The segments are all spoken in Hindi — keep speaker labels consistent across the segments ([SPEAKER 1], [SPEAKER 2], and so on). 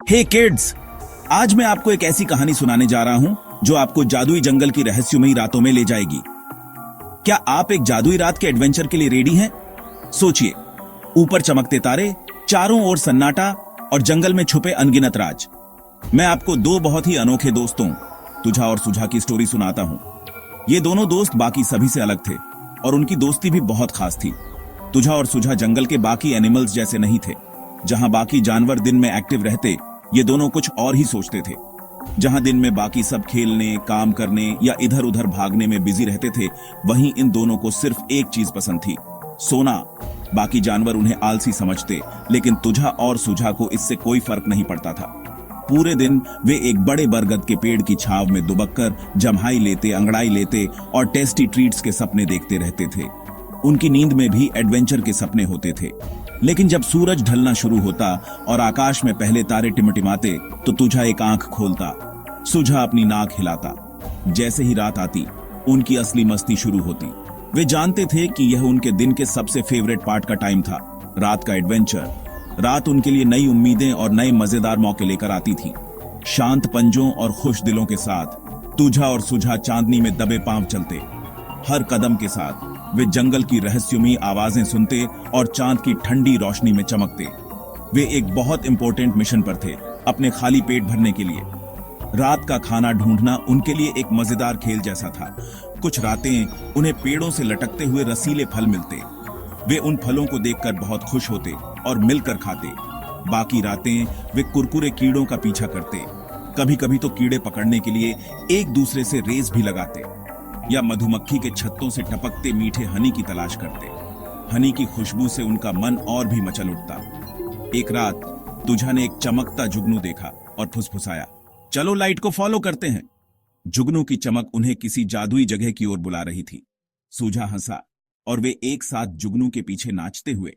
[SPEAKER 1] हे किड्स, आज मैं आपको एक ऐसी कहानी सुनाने जा रहा हूं जो आपको जादुई जंगल की रहस्यमयी रातों में ले जाएगी। क्या आप एक जादुई रात के एडवेंचर के लिए रेडी हैं? सोचिए, ऊपर चमकते तारे, चारों ओर सन्नाटा और जंगल में छुपे अनगिनत राज। मैं आपको दो बहुत ही अनोखे दोस्तों, तुझा और सुझा की स्टोरी सुनाता हूं। ये दोनों दोस्त बाकी सभी से अलग थे और उनकी दोस्ती भी बहुत खास थी। तुझा और सुझा जंगल के बाकी एनिमल्स जैसे नहीं थे। जहां बाकी जानवर दिन में एक्टिव रहते, ये दोनों कुछ और ही सोचते थे। जहां दिन में बाकी सब खेलने, काम करने या इधर उधर भागने में बिजी रहते थे, वहीं इन दोनों को सिर्फ एक चीज पसंद थी, सोना। बाकी जानवर उन्हें आलसी समझते, लेकिन तुझा और सुझा को इससे कोई फर्क नहीं पड़ता था। पूरे दिन वे एक बड़े बरगद के पेड़ की छाव में दुबककर जम्हाई लेते, अंगड़ाई लेते और टेस्टी ट्रीट्स के सपने देखते रहते थे। उनकी नींद में भी एडवेंचर के सपने होते थे। लेकिन जब सूरज ढलना शुरू होता और आकाश में पहले तारे टिमटिमाते, तो तुझा एक आंख खोलता, सुझा अपनी नाक हिलाता। जैसे ही रात आती, उनकी असली मस्ती शुरू होती। वे जानते थे कि यह उनके दिन के सबसे फेवरेट पार्ट का टाइम था, रात का एडवेंचर। रात उनके लिए नई उम्मीदें और नए मजेदार मौके लेकर आती थी। शांत पंजों और खुश दिलों के साथ तुझा और सुझा चांदनी में दबे पांव चलते। हर कदम के साथ वे जंगल की रहस्यमयी आवाजें सुनते और चांद की ठंडी रोशनी में चमकते। वे एक बहुत इंपॉर्टेंट मिशन पर थे, अपने खाली पेट भरने के लिए। रात का खाना ढूंढना उनके लिए एक मजेदार खेल जैसा था। कुछ रातें उन्हें पेड़ों से लटकते हुए रसीले फल मिलते। वे उन फलों को देखकर बहुत खुश होते और मिलकर खाते। बाकी रातें वे कुरकुरे कीड़ों का पीछा करते। कभी कभी तो कीड़े पकड़ने के लिए एक दूसरे से रेस भी लगाते, या मधुमक्खी के छत्तों से टपकते मीठे हनी की तलाश करते। हनी की खुशबू से उनका मन और भी मचल उठता। एक रात तुझा ने एक चमकता जुगनू देखा और फुसफुसाया, चलो लाइट को फॉलो करते हैं। जुगनू की चमक उन्हें किसी जादुई जगह की ओर बुला रही थी। सुझा हंसा और वे एक साथ जुगनू के पीछे नाचते हुए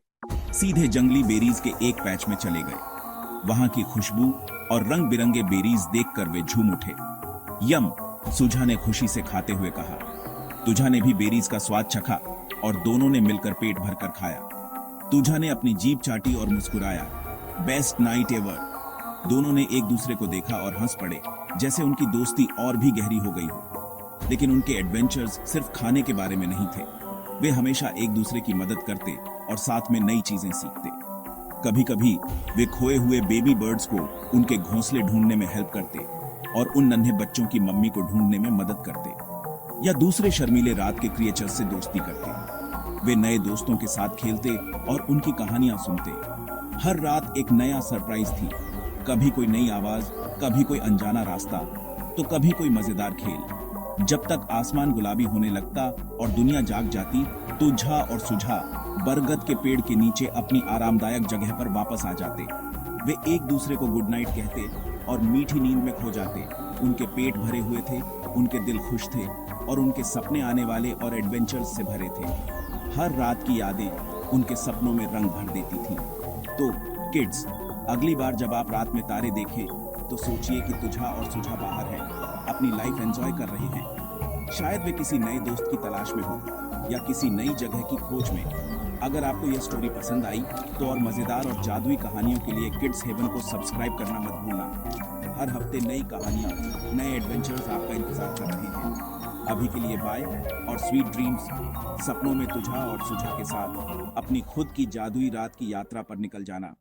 [SPEAKER 1] सीधे जंगली बेरीज के एक पैच में चले गए। वहां की खुशबू और रंग बिरंगे बेरीज देखकर वे झूम उठे। यम, सुझा ने खुशी से खाते हुए कहा। तुझा ने भी बेरीज का स्वाद चखा और दोनों ने मिलकर पेट भरकर खाया। तुझा ने अपनी जीभ चाटी और मुस्कुराया, बेस्ट नाइट एवर। दोनों ने एक दूसरे को देखा और हंस पड़े, जैसे उनकी दोस्ती और भी गहरी हो गई हो। लेकिन उनके एडवेंचर्स सिर्फ खाने के बारे में नहीं थे। वे हमेशा एक दूसरे की मदद करते और साथ में नई चीजें सीखते। कभी कभी वे खोए हुए बेबी बर्ड्स को उनके घोंसले ढूंढने में हेल्प करते और उन नन्हे बच्चों की मम्मी को ढूंढने में मदद करते, या दूसरे शर्मीले रात के क्रिएचर्स से दोस्ती करते। वे नए दोस्तों के साथ खेलते और उनकी कहानियां सुनते। हर रात एक नया सरप्राइज थी, कभी कोई नई आवाज, कभी कोई अनजाना रास्ता, तो कभी कोई मजेदार खेल। जब तक आसमान गुलाबी होने लगता और दुनिया जाग जाती, तुझा और सुझा बरगद के पेड़ के नीचे अपनी आरामदायक जगह पर वापस आ जाते। वे एक दूसरे को गुड नाइट कहते और मीठी नींद में खो जाते। उनके पेट भरे हुए थे, उनके दिल खुश थे और उनके सपने आने वाले और एडवेंचर्स से भरे थे। हर रात की यादें उनके सपनों में रंग भर देती थी। तो किड्स, अगली बार जब आप रात में तारे देखें, तो सोचिए कि तुझा और सुझा बाहर है, अपनी लाइफ एंजॉय कर रहे हैं। शायद वे किसी नए दोस्त की तलाश में हो या किसी नई जगह की खोज में। अगर आपको यह स्टोरी पसंद आई तो और मजेदार और जादुई कहानियों के लिए किड्स हेवन को सब्सक्राइब करना मत भूलना। हर हफ्ते नई कहानियां, नए एडवेंचर्स आपका इंतजार कर रहे हैं। अभी के लिए बाय और स्वीट ड्रीम्स। सपनों में तुझा और सुझा के साथ अपनी खुद की जादुई रात की यात्रा पर निकल जाना।